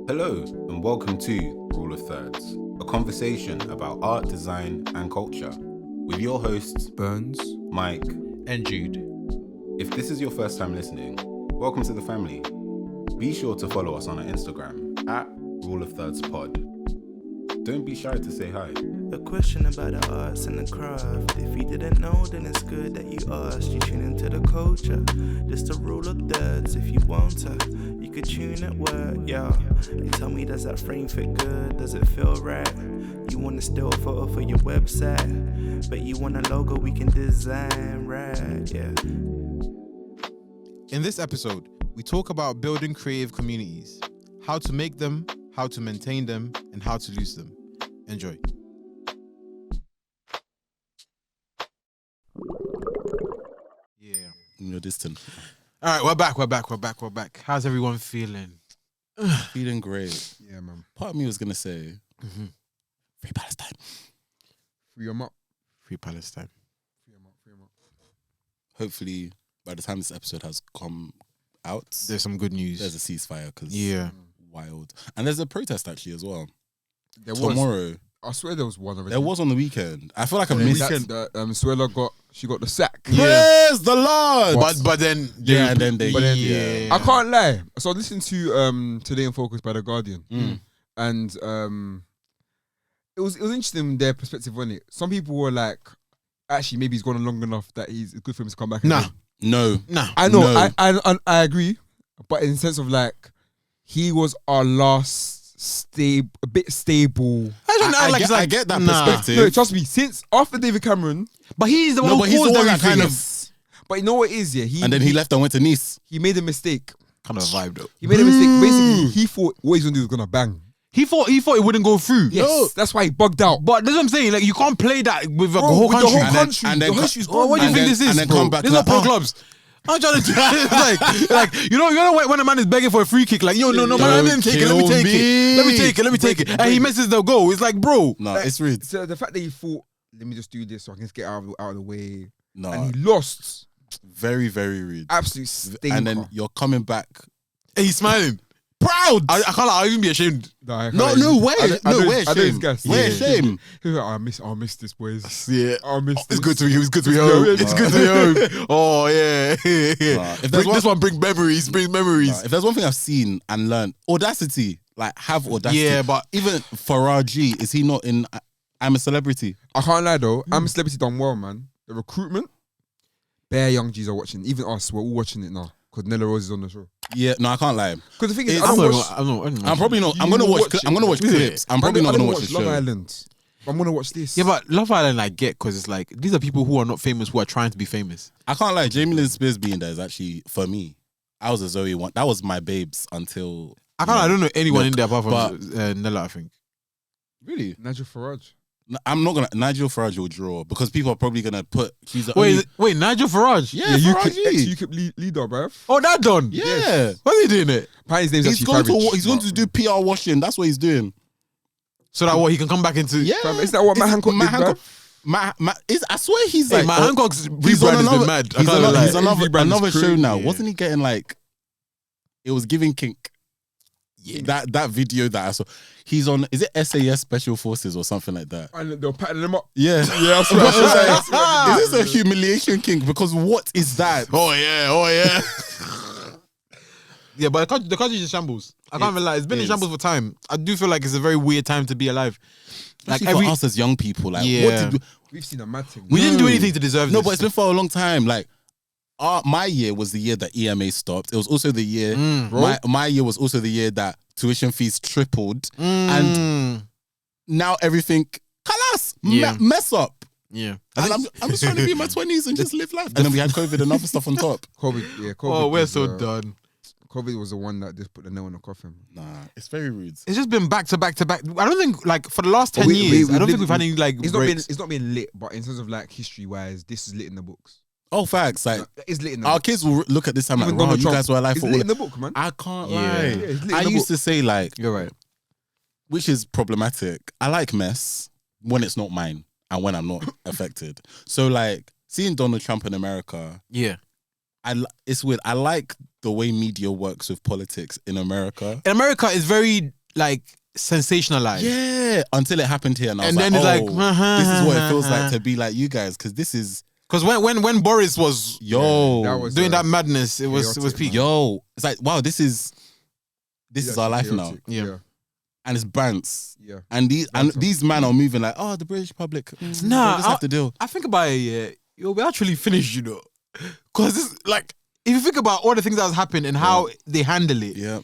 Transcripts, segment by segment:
Hello, and welcome to Rule of Thirds, a conversation about art, design, and culture, with your hosts, Burns, Mike, and Jude. If this is your first time listening, welcome to the family. Be sure to follow us on our Instagram at Rule of Thirds Pod. Don't be shy to say hi. A question about the arts and the craft. If you didn't know, then it's good that you asked. You tune into the culture. This the rule of thirds. If you want to, you could tune at work, yeah. They tell me, does that frame fit good? Does it feel right? You want a still photo for your website, but you want a logo we can design, right? Yeah. In this episode, we talk about building creative communities, how to make them, how to maintain them, and how to lose them. Enjoy. Yeah. You're distant. All right, we're back. How's everyone feeling? Feeling great. Yeah, man. Part of me was going to say, Free Palestine. Free 'em up. Free Palestine. Free 'em up. Hopefully, by the time this episode has come out, There's some good news. there's a ceasefire because wild. And there's a protest actually as well. There Tomorrow. I swear there was one already. There was on the weekend. I feel like I on the missed. weekend that Suella got the sack. Praise the Lord. But then Yeah, and then they. but then- yeah. I can't lie. So I listened to Today in Focus by The Guardian, and it was interesting their perspective on it. Some people were like, actually, maybe he's gone on long enough that it's good for him to come back. Nah. again. No. I know. No. I agree, but in the sense of like, he was our last a bit stable. I get that perspective. No, trust me. Since after David Cameron, But he's the one No, who but he's the caused one that everything. kind of. yes. But you know what it is, yeah. And then he left and went to Nice. He made a mistake. Kind of vibe though. He made a mistake. Basically, he thought what he's gonna do was gonna bang. He thought it wouldn't go through. Yes, that's why he bugged out. But that's what I'm saying. Like you can't play that with the Bro, whole with country. the whole And then- country, and then the co- country's Oh, gone. what do you And think then- this is, and then bro? come back This is not like, pro clubs. I'm trying to like you know when a man is begging for a free kick, like yo no man, I didn't take it. Let me take it. Let me take it. And he misses the goal. It's like, bro. No, Like, it's rude. So the fact that he thought, let me just do this so I can just get out of the way, No, and he lost. very, very rude. Absolute stinker. And then you're coming back. And he's smiling. Proud. I can't. I'll even be ashamed. No way. We're ashamed. We're ashamed. He's like, I'll miss this, boys. Yeah. I'll miss this. It's good to be. It's good to be It's home. good. It's good to be home. Oh yeah. If there's This one bring memories. Bring memories. If there's one thing I've seen and learned, audacity. Like have audacity. Yeah, but even Faraji, is he not in I'm a Celebrity? I can't lie though. I'm a Celebrity done well, man. The recruitment, bare young G's are watching. Even us, we're all watching it now because Nella Rose is on the show. Yeah, no, I can't lie. Because the thing is, It's- I don't I'm watch. I'm probably not. I'm You gonna will watch. watch it. I'm gonna watch Yeah. clips. I'm probably not I gonna don't watch the Love show. Island. I'm gonna watch this. Yeah, but Love Island I get because it's like these are people who are not famous who are trying to be famous. I can't lie. Jamie Lynn Spears being there is actually for me. I was a Zoe one. That was my babes until. I don't know anyone in there apart but- from Nella. I think. Really, Nigel Farage. I'm not gonna. Nigel Farage will draw because people are probably gonna put. He's the Wait, only, wait, Nigel Farage. yeah, UKIP, Farage. UKIP leader, bruv. Oh, that done. Yeah, What's he doing it? Apparently his name's he's actually going to. Farage. He's going to do PR washing. That's what he's doing. So that what he can come back into. Yeah, Fam, isn't that what Matt Hancock did, bruv? I swear he's Hey, like. Matt Hancock's he's on rebrand has another. been mad. I He's can't on lie. he's another Rebrand is another show crazy, now. yeah. Wasn't he getting like? It was giving kink. Yeah. That video that I saw. He's on. Is it SAS Special Forces or something like that? And they were patting them up. Yeah. Yeah, I swear. But I it's swear. like, is this a humiliation kink? Because what is that? Oh yeah. Yeah, but the country's in shambles. I can't even lie. It's been in is. shambles for time. I do feel like it's a very weird time to be alive. Like Especially for us as young people, like Yeah. what did We've seen a mad thing. we didn't do No. anything to deserve no, this. but it's been for a long time. Like, my year was the year that EMA stopped. It was also the year. My year was also the year that tuition fees tripled, and now everything, kalas, Yeah. mess up. yeah. And I'm just trying to be in my 20s and just live life. And then we had COVID and other stuff on top. COVID, yeah, COVID. Oh, we're was, so done. COVID was the one that just put the nail in the coffin. Nah, it's very rude. It's just been back to back to back. I don't think like for the last 10 We- years. we I don't think lived- we've had any like breaks. It's not been lit, but in terms of like history wise, this is lit in the books. Oh, facts. Like, It's lit in the our book. kids will look at this time like, Even wow, Donald you Trump, guys were alive It's for lit all. in the book, man. I can't Yeah. lie. Yeah, it's lit in I the used book. to say like, You're right. which is problematic. I like mess when it's not mine and when I'm not affected. So like seeing Donald Trump in America, Yeah. it's weird. I like the way media works with politics in America. In America, it's very like sensationalized. Yeah, until it happened here, and I was And like, then it's like, this is what it feels like to be like you guys, because this is Because when Boris was that was doing that madness, it was chaotic, peak. yo, it's like wow, this is our life now, chaotic. Yeah. and it's bants, Yeah. and these men are moving like, oh, the British public, Nah, they just have to deal. I think about it, yeah, you'll be actually finished, you know. Because this, like, if you think about all the things that has happened and how they handle it, Yeah,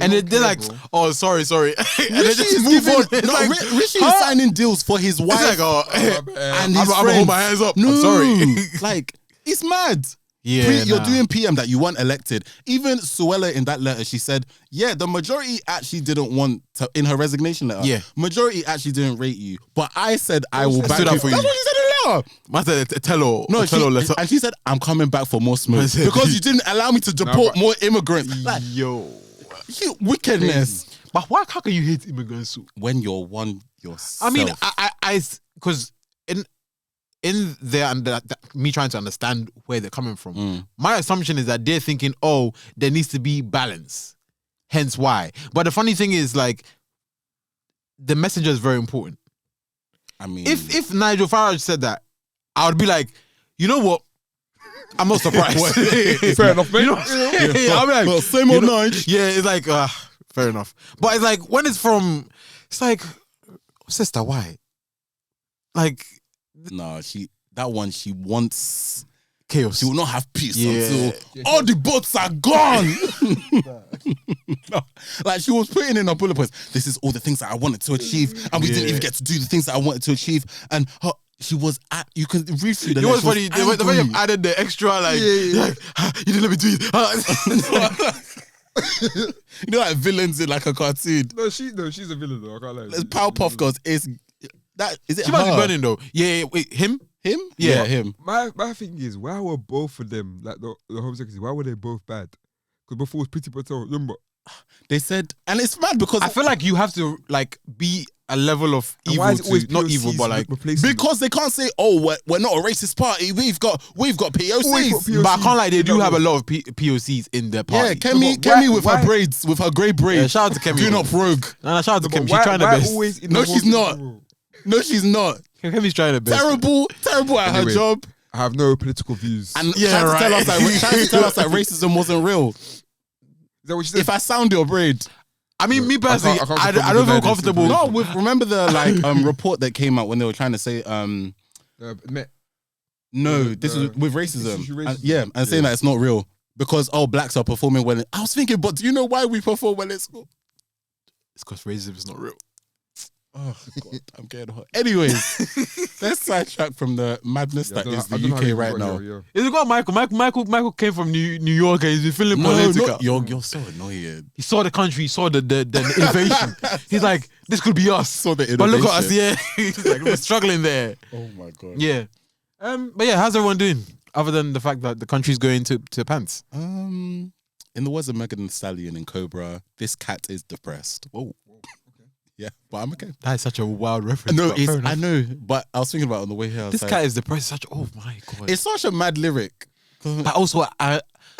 and don't they're care, like, bro. oh, sorry, and they Rishi just is move giving, on. It's no, like, Rishi is huh? signing deals for his wife It's like, oh, and I'm his gonna friends. hold my hands up. No, I'm sorry. like it's mad. Yeah, You're nah. doing PM that you weren't elected. Even Suella in that letter, she said, yeah, the majority actually didn't want to, in her resignation letter, Yeah. majority actually didn't rate you. But I said, I will I back stood you. up for That's you. what she said in the letter. Man said a tell-all. No, a tell-all letter. and she said, I'm coming back for more smoke. I said- Because you didn't allow me to deport more immigrants. Like, Yo. you, wickedness. But how can you hate immigrants? When you're one yourself. I mean, I because in there and me trying to understand where they're coming from, my assumption is that they're thinking, oh, there needs to be balance, hence why. But the funny thing is, like, the messenger is very important. I mean, If Nigel Farage said that, I would be like, you know what? I'm not surprised. Fair enough, mate. You know, yeah, I'll be like, well, same old Nige. yeah, it's like, fair enough. But it's like when it's from, it's like, sister, why? Like No, she wants chaos. she will not have peace Yeah. until all the boats are gone. No, like she was putting in her bullet points. This is all the things that I wanted to achieve, and we didn't even get to do the things that I wanted to achieve. And she was at. You can read through the. It was letter, she funny. The way angry. you added the extra, like, you didn't let me do it. You know, like villains in like a cartoon. No, she's a villain though. I can't lie. There's Powerpuff Girls. Is it She must be her? burning though. Yeah, wait, him? Him? Yeah. Him. My thing is, why were both of them, like the Home Secretary, why were they both bad? Because before it was Priti Patel, remember? They said, and it's mad because I feel like you have to like be a level of And evil why is it always to not POCs evil, but like. replacing them? because they can't say, oh, we're not a racist party. We've got Always POCs. got POCs. But I can't lie, they do No, have no. a lot of POCs in their Yeah, party. Kemi, No, but Kemi with why- her braids, with her grey braids. Yeah, shout out to Kemi. Doing up rogue. Nah, shout out to But Kemi. She's why- trying her why best. always in No, the she's Home not. Secretary role? No, she's not. Kemi's trying her best. Terrible at Anyway. her job. I have no political views. And Yeah, trying right. to tell us that racism wasn't real. Is that what she said? If I sound your braid. I mean, me personally, I can't I support don't feel the comfortable. No, remember the report that came out when they were trying to say Met. no, The- this the- is with racism. this is racism. And, yeah, and saying that it's not real. Because blacks are performing well. I was thinking, but do you know why we perform well at school? It's because racism is not real. Oh God, I'm getting hot. Anyways, let's sidetrack from the madness that is the UK right now. Is it got Michael? Michael came from New York and he's been feeling No, political. you're so annoying. He saw the country, he saw the innovation. He's like, this could be us. Saw the But look at us, innovation. yeah. He's like, we're struggling there. Oh my God. Yeah. But yeah, how's everyone doing? Other than the fact that the country's going to pants. In the words of Megan Thee Stallion in Cobra, this cat is depressed. Whoa. Yeah, but I'm okay. That is such a wild reference. No, but fair enough. I know, but I was thinking about it on the way here. I was This like, cat is depressed. Such, oh my God. it's such a mad lyric. But also,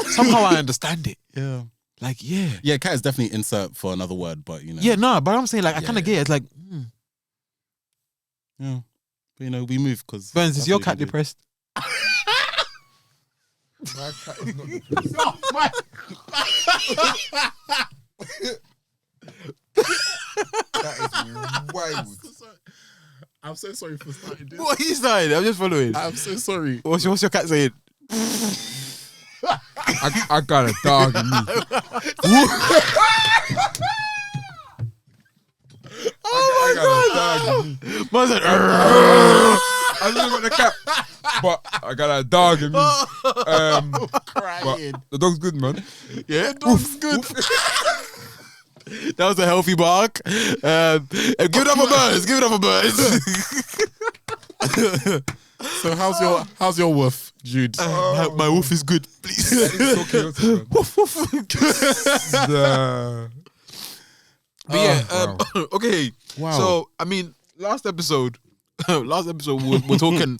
somehow I understand it. Yeah. Like, yeah. Yeah, cat is definitely insert for another word, but you know. Yeah, no, but I'm saying, like, I Yeah. kind of get it. It's like, Yeah. But you know, we move because. Burns, is your cat depressed? My cat is not depressed. That is wild. I'm so sorry for starting this. What he started? I'm just following. I'm so sorry. What's your cat saying? I got a dog in me. I got a dog in me. Man said, I don't got the cat, but I got a dog in me. But Crying. the dog's good, man. yeah, dog's good. That was a healthy bark. Give it up for birds. Give it up for birds. So how's your wolf, Jude? My wolf is good, please. It's so chaotic, man. Woof, woof. But yeah, wow. okay. Wow. So I mean, last episode we're talking.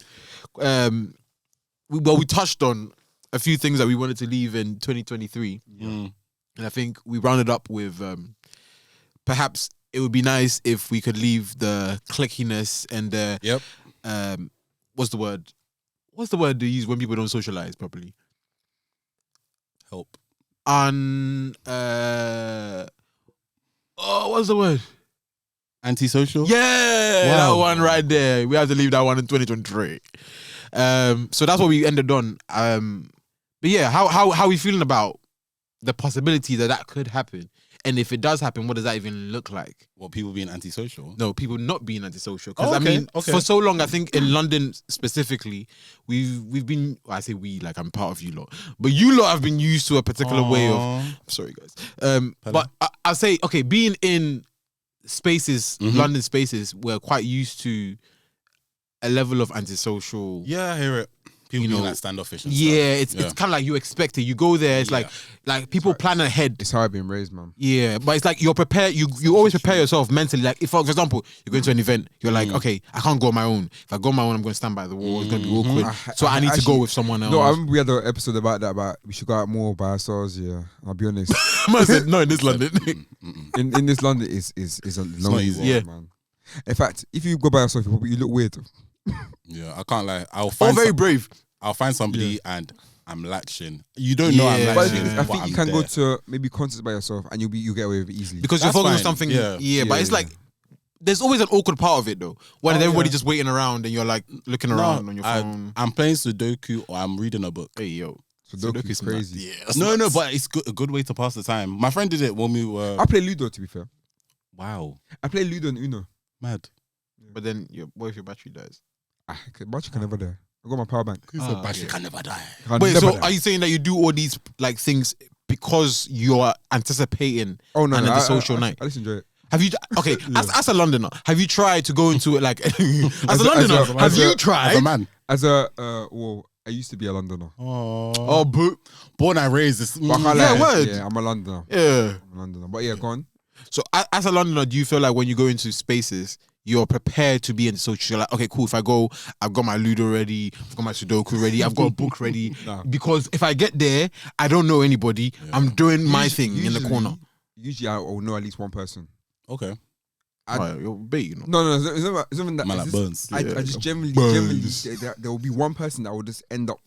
We touched on a few things that we wanted to leave in 2023, and I think we rounded up with perhaps it would be nice if we could leave the clickiness and the what's the word? What's the word they use when people don't socialize properly? Help. What's the word? Antisocial? Yeah, Wow. that one right there. We have to leave that one in 2023. So that's what we ended on. But yeah, how are we feeling about the possibility that could happen? And if it does happen, what does that even look like? Well, people being antisocial. No, people not being antisocial. Because Oh, okay, I mean, okay. for so long, I think in London specifically, we've been. Well, I say we, like I'm part of you lot, but you lot have been used to a particular way of. Aw. Sorry, guys. But I'll say, okay, being in spaces, London spaces, we're quite used to a level of antisocial. Yeah, I hear it. People You being know, like standoffish and Yeah, stuff. it's kind of like you expect it. You go there, it's like people plan ahead. It's how I've been raised, man. Yeah, but it's like you're prepared. You always prepare yourself mentally. Like if, for example, you're going to an event, you're like, okay, I can't go on my own. If I go on my own, I'm going to stand by the wall. It's going to be awkward. So I need to go with someone else. No, I remember we had an episode about that. About we should go out more by ourselves. Yeah, I'll be honest. Man said, no, in this London. in this London is a long easy. road, Yeah. man. In fact, if you go by yourself, you look weird. Yeah, I can't lie. Oh, very brave. I'll find somebody and I'm latching. You don't know I'm Yeah. But latching. I think I'm you can go there. to maybe concerts by yourself and you get away with it easily. Because That's you're focused on fine. something. Yeah. Yeah, but Yeah, it's yeah. like there's always an awkward part of it though. When Oh, everybody yeah. just waiting around and you're like looking around on your phone. I'm playing Sudoku or I'm reading a book. Hey yo, Sudoku is Sudoku's crazy. nuts. Yeah, that's No, nuts. but it's a good way to pass the time. My friend did it when we were. I play Ludo, to be fair. Wow, I play Ludo and Uno. mad. But then, what if your battery dies? Battery can never die. I got my power bank. Battery can never die. Can Wait, never so die. are you saying that you do all these like things because you're anticipating Oh no, an no, antisocial I night? just enjoy it. Have you okay? As a Londoner, have you tried to go into it like as a As a- Londoner? as a- Have as you a- As a tried? man. As a well, I used to be a Londoner. Oh, boo. Born and raised. It's, But I can't Yeah, lie. word. Yeah, I'm a Londoner. Yeah. I'm a Londoner. But yeah, go on. So as a Londoner, do you feel like when you go into spaces, you're prepared to be antisocial? You're like, okay, cool. If I go, I've got my Ludo ready. I've got my Sudoku ready. I've got a book ready. Nah. Because if I get there, I don't know anybody. I'm doing my thing in the corner. Usually, I will know at least one person. okay. Right, you're bait, you know. No, it's not even that. Man It's like just- Burns. I just generally, Burns. there will be one person that will just end up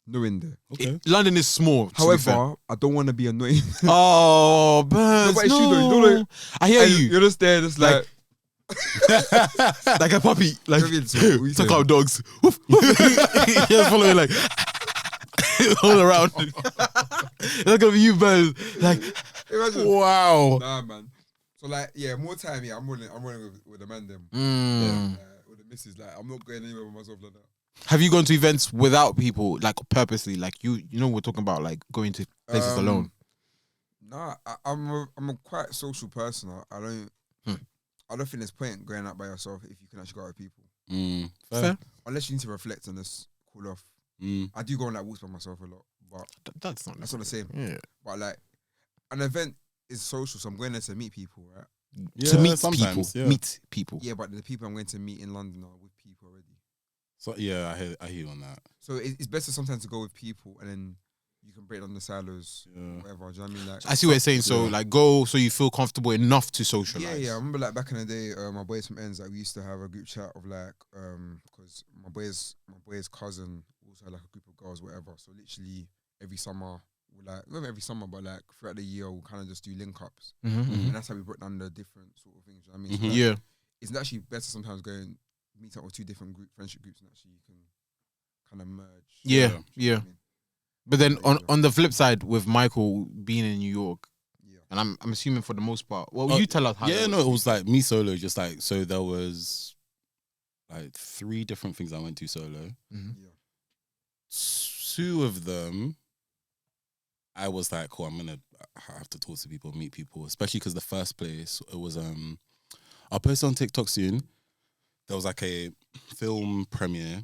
knowing there. Okay. London is small. to be fair. However, I don't want to be annoying. Oh, Burns, but it's true though, no. don't it? I hear And you. You're just there, just like. Like a puppy. Like, What you took saying? out dogs. Woof, woof. Just following like all around. That's gonna be you, Burns. Like, Imagine. Wow. Nah, man. So like, yeah, more time. Yeah, I'm running with the man them. With the missus. Like, I'm not going anywhere with myself like that. have you gone to events without people, like purposely? Like you know, we're talking about like going to places alone. Nah, I'm a quite social person. I don't think there's point going out by yourself if you can actually go out with people. Fair. Unless you need to reflect and just cool off. I do go on like walks by myself a lot, but That's not. that's not the same. Yeah. But like, an event is social, so I'm going there to meet people, right? To meet sometimes, people. yeah. Meet people. Yeah, but the people I'm going to meet in London are with people already. So yeah, I hear you on that. So it's better sometimes to go with people and then you can break down the silos, Yeah. whatever. Do you know what I mean? Like, I see what you're saying. So like, go so you feel comfortable enough to socialize. yeah. I remember like back in the day, my boys from ends, like we used to have a group chat of like, because my boy's cousin also had like a group of girls, whatever. So literally every summer, not every summer, but like throughout the year, we'll kind of just do link ups, and that's how we broke down the different sort of things. You know what I mean, so like, Yeah. it's actually better sometimes going meet up with two different friendship groups, and actually you can kind of merge. Yeah. Yeah. You know Yeah. what I mean? But then on the flip side, with Michael being in New York, Yeah. and I'm assuming for the most part, well, Oh, you tell us how. Yeah, that no, works. it was like me solo. Just like so, there was like 3 different things I went to solo. Mhm. Yeah. 2 of them, I was like, cool, I'm gonna have to talk to people, meet people, especially because the first place it was I'll post it on TikTok soon. There was like a film premiere,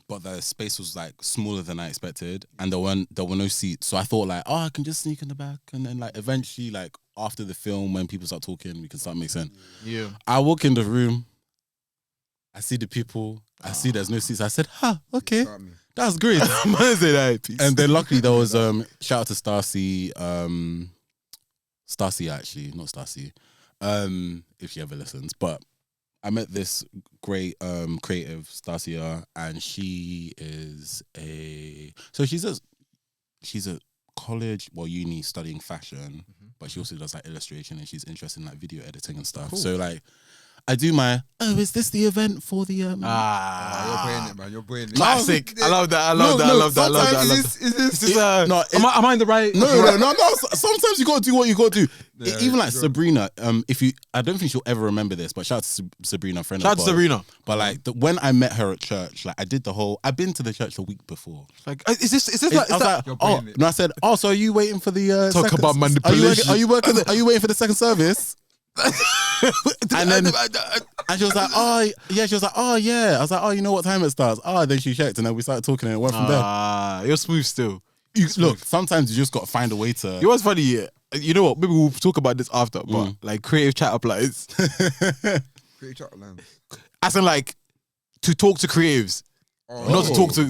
but the space was like smaller than I expected, and there were no seats. So I thought like, oh, I can just sneak in the back, and then like eventually, like after the film, when people start talking, we can start mixing. Yeah. I walk in the room, I see the people, I see there's no seats. I said, okay, Start me. that's great. Man said, "Aye, peace." And then luckily there was shout out to Stacy, Stacy actually, not Stacy. if she ever listens. But I met this great creative, Stasia, and she is she's a college, uni studying fashion, but she also does like illustration and she's interested in like video editing and stuff. Cool. So like I do my is this the event for the You're playing it, man. You're playing it. Classic. I love that. I love that. Is this am I in the right? No. Sometimes you gotta do what you gotta do. Yeah, Even like sure. Sabrina, I don't think she'll ever remember this, but shout out to Sabrina, friend. Shout of out to ours. Sabrina. But like when I met her at church, like I've been to the church the week before. Like, is this I was that? like, You're oh playing it. no! I said, oh, so are you waiting for the Talk second, about manipulation. Are you waiting for the second service? And then and she was like, oh yeah. She was like, oh yeah. I was like, oh, you know what time it starts? Oh, then she checked, and then we started talking, and it went from there. You're smooth still. Look, sometimes you just got to find a way to. You know what's funny? Yeah? You know what? Maybe we'll talk about this after. But like creative chat applies. Create chat lines. As in like to talk to creatives, not to talk to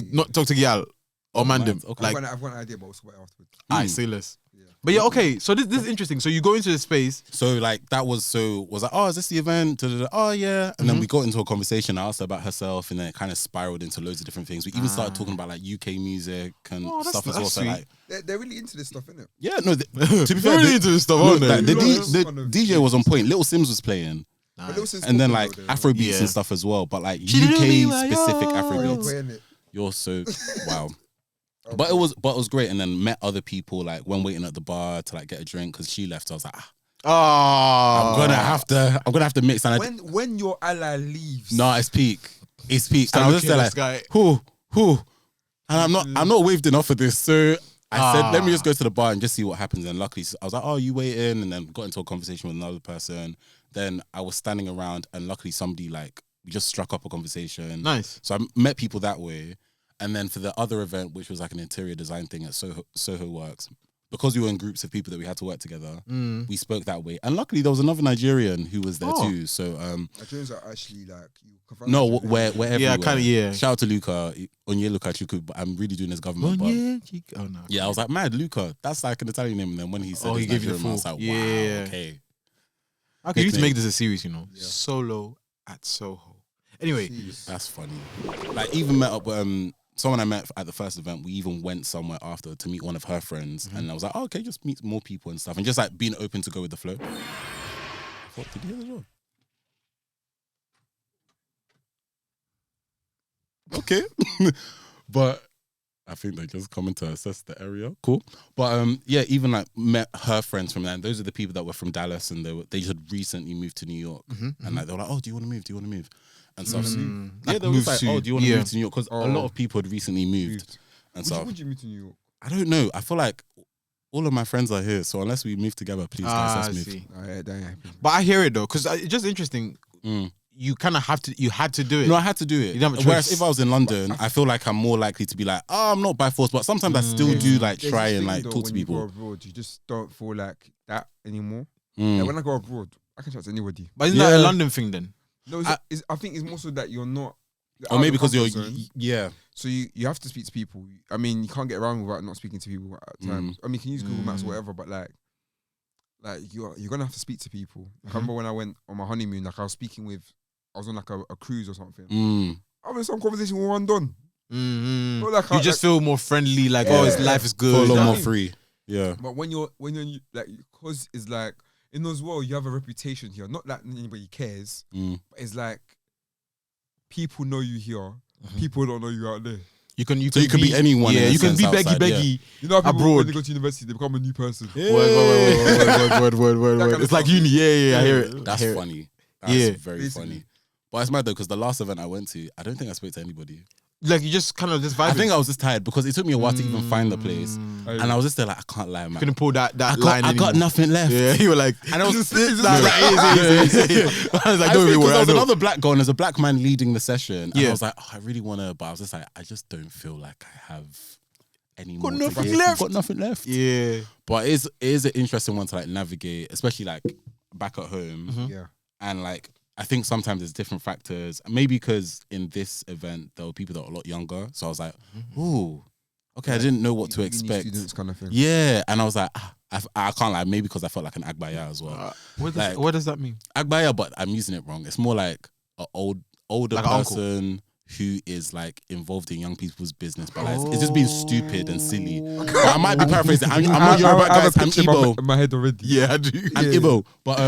Gyal or Mandem. Okay. Like, I've got an idea, but we'll talk about it afterwards. alright, say less. But yeah, okay. So this is interesting. So you go into the space. So like that was like, oh, is this the event? Da-da-da. Oh yeah. And then we got into a conversation. I asked her about herself, and then it kind of spiraled into loads of different things. We even started talking about like UK music and stuff as well. So like, They're really into this stuff, innit? yeah, no. To be fair, Really into this stuff, look, aren't they? like, the Kind of- DJ was on point. Little Sims was playing, But Lil Sim's and then popular like though, Afro beats Yeah. and stuff as well. But like She didn't UK mean like, specific yo. Afro You're beats. playing it. You're so wow. But it was great, and then met other people like when waiting at the bar to like get a drink because she left. So I was like, I'm gonna have to mix. And When your ally leaves, no, it's peak. And I don't was just care, there this like, guy. who, and I'm not waved enough of this. So I said, let me just go to the bar and just see what happens. And luckily, I was like, oh, you waiting? And then got into a conversation with another person. Then I was standing around, and luckily somebody like we just struck up a conversation. Nice. So I met people that way. And then for the other event, which was like an interior design thing at Soho Works, because we were in groups of people that we had to work together, we spoke that way. And luckily, there was another Nigerian who was there too. So Nigerians are actually like you. confront no, them. we're everywhere. kinda, yeah. Shout out to Luca, Onye Luca Chuku, but I'm really doing his government. But Oh no. yeah, I was like, mad, Luca. That's like an Italian name. And then when he said, He it's gave you the Nigerian, I was full. like, Yeah. wow, okay. Okay, you need to Nickname. make this a series, you know. Solo at Soho. Anyway, That's funny. Like even met up someone I met at the first event. We even went somewhere after to meet one of her friends, and I was like, oh, okay, just meet more people and stuff, and just like being open to go with the flow. What did you hear the door? Okay, but I think they just coming to assess the area. Cool, but yeah, even like met her friends from there. And those are the people that were from Dallas, and they had recently moved to New York, and like they were like, oh, do you want to move? Do you want to move? And stuff. Yeah, they were move like, to- oh, do you want to yeah. move to New York? Because a lot of people had recently moved and stuff. Would you move to New York? I don't know. I feel like all of my friends are here, so unless we move together, please guys, let's move. see. That ain't happening. But I hear it though, because it's just interesting. Mm. You kind of have to. You had to do it. No, I had to do it. You don't have a Whereas choice. if I was in London, I feel like I'm more likely to be like, oh, I'm not by force, but sometimes I still do like There's try this and thing, like though, talk to when you go people. abroad, you just don't feel like that anymore. Mm. Like when I go abroad, I can chat to anybody. But isn't that a Yeah. London thing then? No, I think it's more so that you're not. Or maybe because you're, comfort zone. yeah. So you have to speak to people. I mean, you can't get around without not speaking to people at times. I mean, you can use Google Maps or whatever, but like you're gonna have to speak to people. Like, I remember when I went on my honeymoon, like I was on like a cruise or something. I was in some conversation with one done. Not like You just feel more friendly, like his life is Feel a good. lot like- more free. Yeah. But when you're like, because it's like in as well, you have a reputation here. Not that anybody cares, but it's like people know you here. People don't know you out there. You can So you could be anyone in Yeah, a you can sense be outside, beggy. You know, how people Abroad. when they go to university, they become a new person. Word. kind of It's like stuff. uni. Yeah, I hear it. That's I hear it. funny. That's Yeah. very Basically. funny. But it's mad though, because the last event I went to, I don't think I spoke to anybody. Like you just kind of just vibing. I think I was just tired because it took me a while to even find the place. And I was just there like, I can't lie, man. couldn't pull that I line. got anymore. nothing left. Yeah, you were like, And I was I was like, I don't think be 'cause worried. there I was know. another black guy and there's a black man leading the session. And Yeah. I was like, oh, I really want to, but I was just like, I just don't feel like I have any more. nothing to give. left. Got nothing left. Yeah. But it is an interesting one to like navigate, especially like back at home. Yeah. And like, I think sometimes there's different factors. Maybe because in this event, there were people that were a lot younger. So I was like, ooh, okay, I didn't know what to Uni expect. students kind of thing. Yeah. And I was like, I can't lie, maybe because I felt like an Agbaya as well. What does that mean? Agbaya, but I'm using it wrong. It's more like an older Like an uncle. person who is like involved in young people's business, but like it's just being stupid and silly. But I might be paraphrasing. I'm not Yoruba, I have guys. a I'm picture Igbo. in my head already. Yeah, I do. I'm Igbo. But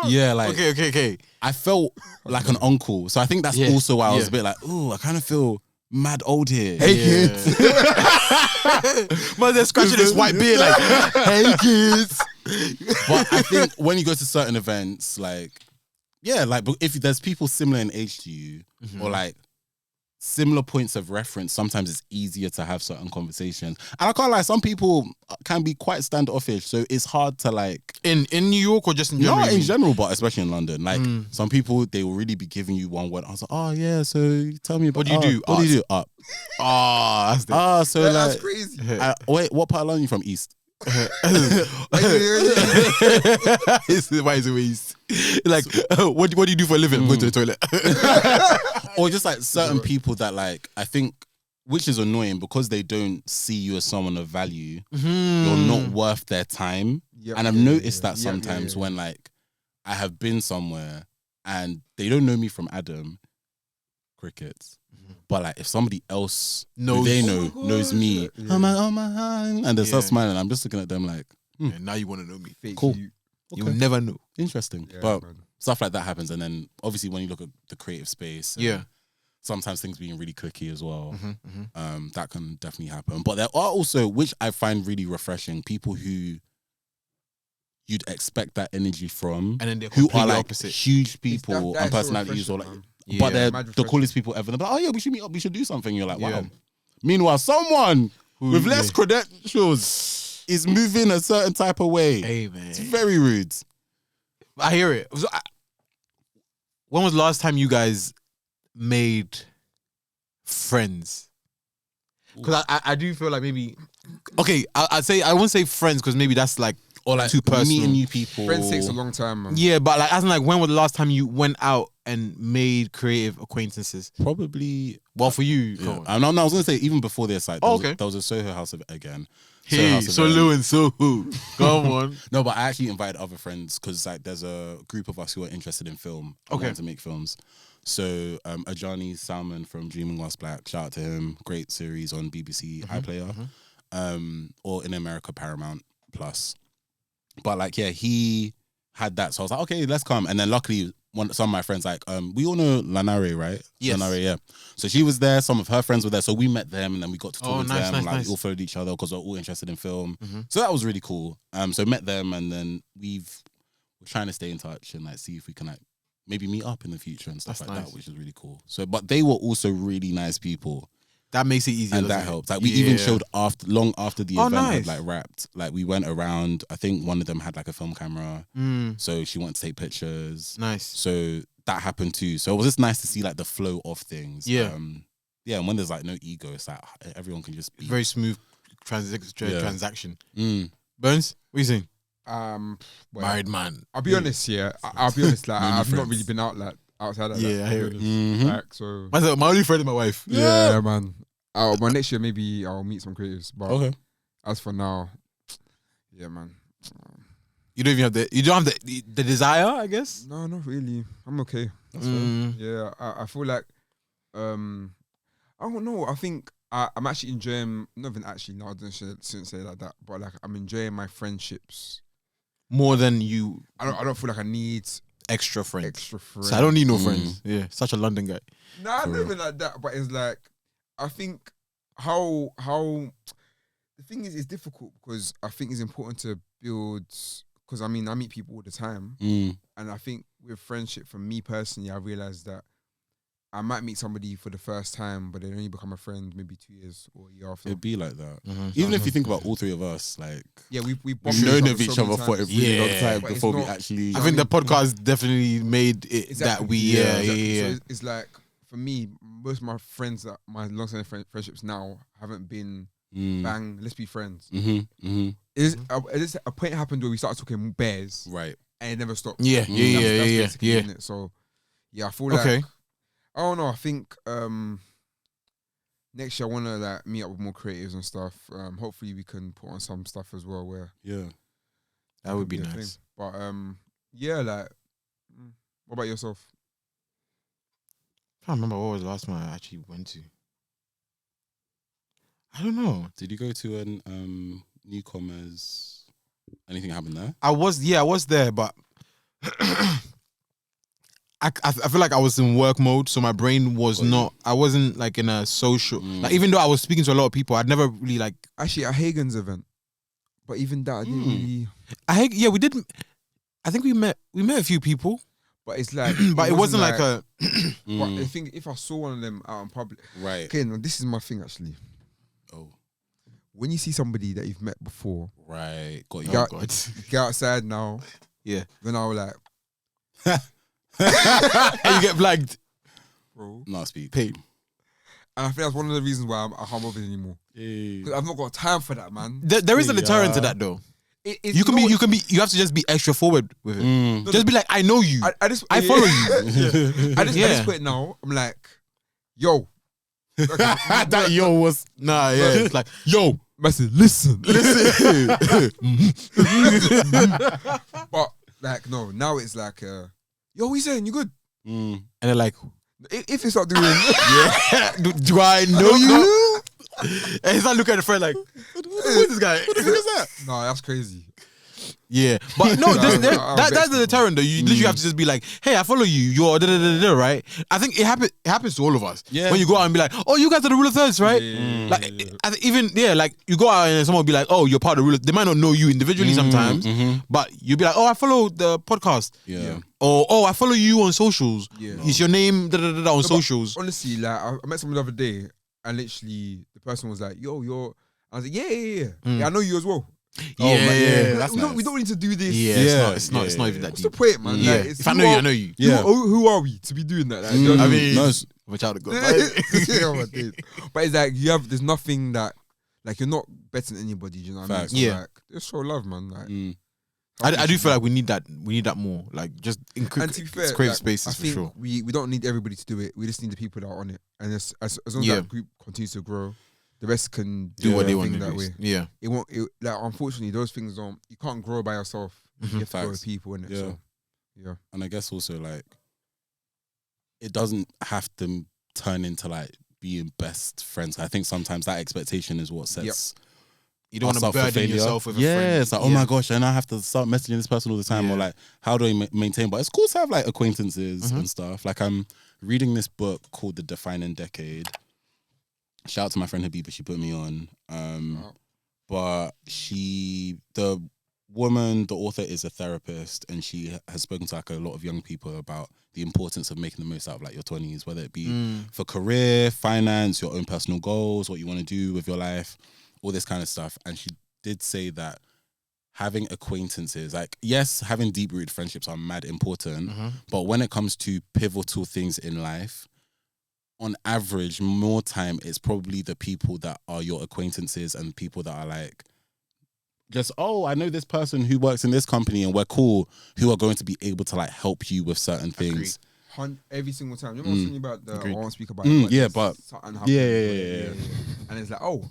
yeah, like Okay. I felt like an uncle. So I think that's also why I was a bit like, ooh, I kind of feel mad old here. Hey kids. Man, they're scratching this white beard like, hey kids. But I think when you go to certain events, like, yeah, like if there's people similar in age to you or like similar points of reference, sometimes it's easier to have certain conversations. And I can't lie, some people can be quite standoffish, so it's hard to like In New York or just in general? not in general, but especially in London. Like some people, they will really be giving you one word. I was like, oh yeah, so tell me about What do you do? What do you do? Up. Oh, that's the So That's like, crazy. wait, what part of London are you from? East. Why is it waste? Like, what do you do for a living? Go to the toilet. Or just like certain people that like, I think, which is annoying because they don't see you as someone of value. You're not worth their time. Yep, And I've yeah, noticed yeah, that yeah. sometimes Yeah. when like I have been somewhere and they don't know me from Adam, crickets. But like if somebody else Knows- they Oh know my gosh, knows me, yeah. I'm like, oh my hi, and they start Yeah. smiling. I'm just looking at them like, Yeah, now you want to know me. Fake Cool. you. You'll never know. interesting. Yeah, But man. stuff like that happens, and then obviously when you look at the creative space, and Yeah. sometimes things being really clicky as well. Mm-hmm. That can definitely happen. But there are also, which I find really refreshing, people who you'd expect that energy from, And then they're who are completely like opposite. huge people That and is so personalities, or like, refreshing, man. but they're mad the refreshing. coolest people ever. They're like, oh yeah, we should meet up, we should do something. You're like, wow. Yeah. Meanwhile, someone with less yeah. credentials is moving a certain type of way. Hey, man. It's very rude. I hear it. When was the last time you guys made friends? Because I do feel like maybe... Okay, I'd say... I won't say friends because maybe that's like... Or like too personal. meeting new people. Friends takes a long time, man. Yeah, but like, as in like, when was the last time you went out and made creative acquaintances? Probably. Well, for you, Yeah. come on. I was gonna say even before this, like, Oh, okay. there was a Soho House again. Hey, House so event. Lou and Soho. Come on. No, but I actually invited other friends because like there's a group of us who are interested in film. Okay. Wanting to make films. So Ajani Salman from Dreaming Whilst Black, shout out to him. Great series on BBC iPlayer, or in America Paramount Plus. But like, yeah, he had that, so I was like, okay, let's come. And then luckily, some of my friends, like, we all know Lanare, right? Yes. Lanare, yeah. So she was there. Some of her friends were there. So we met them, and then we got to talk Oh, with nice, them. nice, Like nice. we all followed each other because we're all interested in film. Mm-hmm. So that was really cool. So met them, and then we're trying to stay in touch and like see if we can like maybe meet up in the future and stuff That's like nice. that, which is really cool. So, but they were also really nice people. That makes it easier. And that doesn't it? helped. Like we even Yeah. showed long after the Oh, event nice. had like wrapped. Like we went around. I think one of them had like a film camera, so she wanted to take pictures. Nice. So that happened too. So it was just nice to see like the flow of things. Yeah. Yeah. And when there's like no ego, it's like everyone can just be. Very smooth Yeah. transaction. Mm. Burns, what are you saying? Well, Married man. I'll be honest, yeah. I'll be honest, like No new I've not friends. really been out like outside of Yeah, I hear it. Mhm. Like so My only friend is my wife. yeah, man. But next year maybe I'll meet some creatives. But Okay. as for now, yeah, man. You don't have the desire, I guess. No, not really. I'm okay. Mm. Yeah, I feel like I don't know. I think I'm actually enjoying. Not even actually. No, I shouldn't say it like that. But like I'm enjoying my friendships. More than you I don't feel like I need extra friends. extra friends. So I don't need no Mm. friends. Yeah, such a London guy. Nah, For not real. even like that. But it's like I think how the thing is, it's difficult because I think it's important to build. Because I mean, I meet people all the time, Mm. and I think with friendship, for me personally, I realized that I might meet somebody for the first time, but they only become a friend maybe 2 years or a year after. It'd be like that. Mhm. Even if you think about all three of us, like Yeah, we've we've bumped known into of each so other many for a times. really long Yeah. time But it's before we not- actually. I think the podcast definitely made it Exactly. that we Exactly. yeah. So it's like for me, most of my friends, my long-standing friendships now haven't been bang. Let's be friends. Mm-hmm. It's a point happened where we started talking bears, Right. and it never stopped. Yeah, Mm. yeah, That's yeah, basically yeah. in it. So yeah, I feel like Okay. I don't know. I think next year I want to like meet up with more creatives and stuff. Hopefully we can put on some stuff as well where Yeah. That would be a nice. thing. But yeah, like, what about yourself? I can't remember what was the last one I actually went to. I don't know. Did you go to an newcomers? Anything happen there? I was there, but I feel like I was in work mode, so my brain was not. I wasn't like in a social. Like even though I was speaking to a lot of people, I'd never really like. Actually, at Hagen's event, but even that I didn't really. We did. I think we met a few people, But it's like, but it wasn't like a. But I think if I saw one of them out in public, Right. okay, no, this is my thing actually. Oh. When you see somebody that you've met before, Right. Got you. get, God. get outside now, Yeah. then I was like, And you get blagged. bro. No, speak. Paid. And I think that's one of the reasons why I can't bother anymore. Hey. Because I've not got time for that, man. There is a deterrent to that though. You have to just be extra forward with it. Just be like, I know you. I follow you. At this point now, I'm like, yo. That yo was Nah, yeah. It's like, yo. Massive, listen. But like, no, now it's like, yo, what you saying? You good? and they're like, If you start doing, do I know you? And he's like looking at the friend like, who's this guy? What the fuck is that? no, that's crazy. Yeah, but no, that's vexed, the deterrent though. You literally have to just be like, hey, I follow you. You're da-da-da-da-da, right? I think it happens to all of us. Yeah. When you go out and be like, oh, you guys are the rule of thirds, right? Like I think even like you go out and someone will be like, oh, you're part of the rule. They might not know you individually sometimes, but you'll be like, oh, I follow the podcast. Yeah. Or oh, I follow you on socials. Yeah. Is your name da-da-da-da on socials? Honestly, like I met someone the other day, and literally the person was like, yo, you're. I was like, yeah. I know you as well. Yeah, that's we nice. don't need to do this. Yeah, it's not even that What's deep. the point, man? Yeah, Like, it's if I know you, I know you. Yeah. Who are we to be doing that? Like, you know I what mean, No, I'm a child of God. Yeah, my days. But it's like there's nothing that, like, you're not better than anybody. You know what Facts. I mean? So, Yeah. like, just show love, man. Like, I do feel like we need that. We need that more. Like just and to be fair, creative like, spaces I for think sure. we don't need everybody to do it. We just need the people that are on it, and as long as that group continues to grow, the rest can Do what they their want thing to that do. way. Yeah. It won't. Like, unfortunately, those things don't. You can't grow by yourself. You have to grow Facts. with people, innit? Yeah. So, yeah. And I guess also like it doesn't have to turn into like being best friends. I think sometimes that expectation is what sets You don't us want up to for burden failure. yourself with a Yeah, friend. it's like, oh my gosh, and I have to start messaging this person all the time, or Yeah. like, how do I maintain? But it's cool to have like acquaintances and stuff. Like, I'm reading this book called The Defining Decade. Shout out to my friend Habiba, she put me on. But the author is a therapist, and she has spoken to like a lot of young people about the importance of making the most out of like your 20s, whether it be for career, finance, your own personal goals, what you want to do with your life, all this kind of stuff. And she did say that having acquaintances, like, yes, having deep-rooted friendships are mad important, but when it comes to pivotal things in life, on average, more time, it's probably the people that are your acquaintances and people that are like, just, oh, I know this person who works in this company and we're cool, who are going to be able to like help you with certain things. Every single time. You know what I was telling you about the I won't speak about Mm, it, yeah, there's but- something happened. Yeah. And it's like, oh,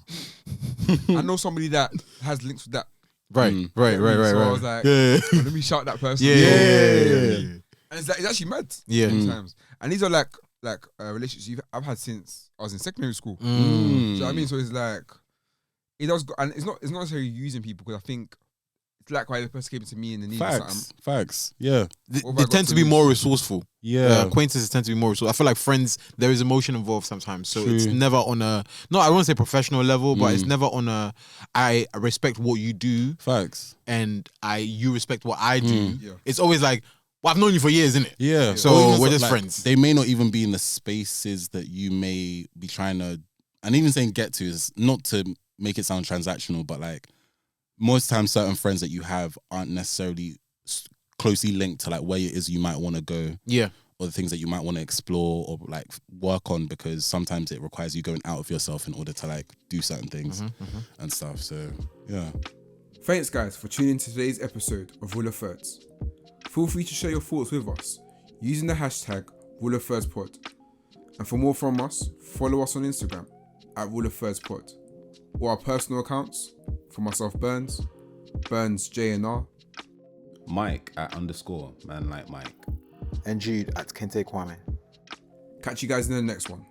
I know somebody that has links with that. Right. So I was like, Yeah. oh, let me shout that person. Yeah. And it's actually mad. Yeah. Sometimes. And these are like relationships I've had since I was in secondary school. Mm. Do you know what I mean? So it's like, it does, and it's not necessarily using people, because I think it's like why the person came to me in the need of something. Facts. Yeah. They What have I got tend to to be lose? more resourceful. Yeah. Acquaintances tend to be more resourceful. I feel like friends, there is emotion involved sometimes. So it's True. never on a, no, I won't say professional level, but it's never on a, I respect what you do Facts. and you respect what I do. Yeah. It's always like, well, I've known you for years, innit? Yeah. So Or even we're so- just like, friends. They may not even be in the spaces that you may be trying to, and even saying get to is not to make it sound transactional, but like most times certain friends that you have aren't necessarily closely linked to like where it is you might want to go, Yeah. or the things that you might want to explore or like work on, because sometimes it requires you going out of yourself in order to like do certain things and stuff. So yeah. Thanks, guys, for tuning in to today's episode of Rule of Thirds. Feel free to share your thoughts with us using the hashtag RuleOfThirdspod. And for more from us, follow us on Instagram at Rule of Thirds Pod. Or our personal accounts, for myself Burns JNR. Mike at _ man like Mike. And Jude at Kente Kwame. Catch you guys in the next one.